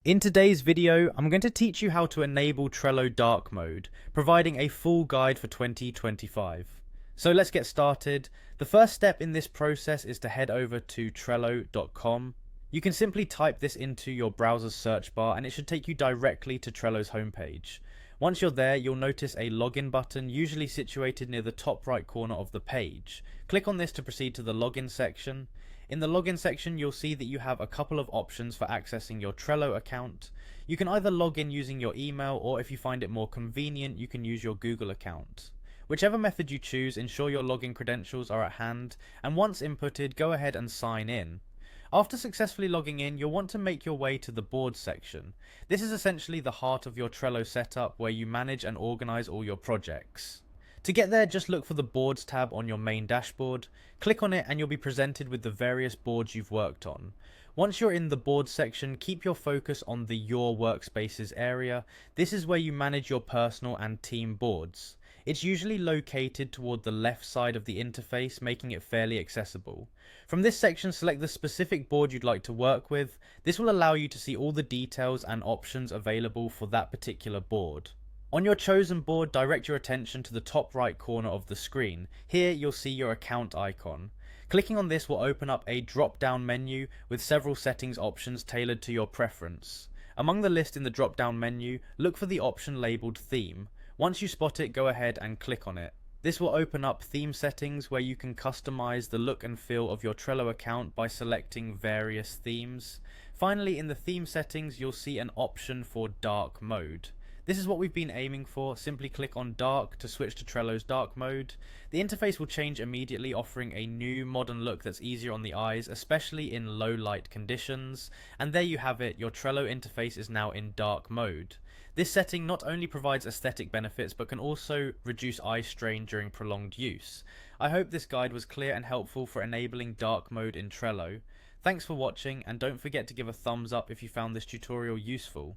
In today's video, I'm going to teach you how to enable Trello dark mode, providing a full guide for 2025. So let's get started. The first step in this process is to head over to Trello.com. You can simply type this into your browser's search bar and it should take you directly to Trello's homepage. Once you're there, you'll notice a login button, usually situated near the top right corner of the page. Click on this to proceed to the login section. In the login section, you'll see that you have a couple of options for accessing your Trello account. You can either log in using your email, or if you find it more convenient, you can use your Google account. Whichever method you choose, ensure your login credentials are at hand, and once inputted, go ahead and sign in. After successfully logging in, you'll want to make your way to the boards section. This is essentially the heart of your Trello setup, where you manage and organize all your projects. To get there, just look for the Boards tab on your main dashboard. Click on it and you'll be presented with the various boards you've worked on. Once you're in the Boards section, keep your focus on the Your Workspaces area. This is where you manage your personal and team boards. It's usually located toward the left side of the interface, making it fairly accessible. From this section, select the specific board you'd like to work with. This will allow you to see all the details and options available for that particular board. On your chosen board, direct your attention to the top right corner of the screen. Here you'll see your account icon. Clicking on this will open up a drop-down menu with several settings options tailored to your preference. Among the list in the drop-down menu, look for the option labelled Theme. Once you spot it, go ahead and click on it. This will open up theme settings where you can customize the look and feel of your Trello account by selecting various themes. Finally, in the theme settings, you'll see an option for dark mode. This is what we've been aiming for. Simply click on dark to switch to Trello's dark mode. The interface will change immediately, offering a new modern look that's easier on the eyes, especially in low light conditions. And there you have it, your Trello interface is now in dark mode. This setting not only provides aesthetic benefits but can also reduce eye strain during prolonged use. I hope this guide was clear and helpful for enabling dark mode in Trello. Thanks for watching, and don't forget to give a thumbs up if you found this tutorial useful.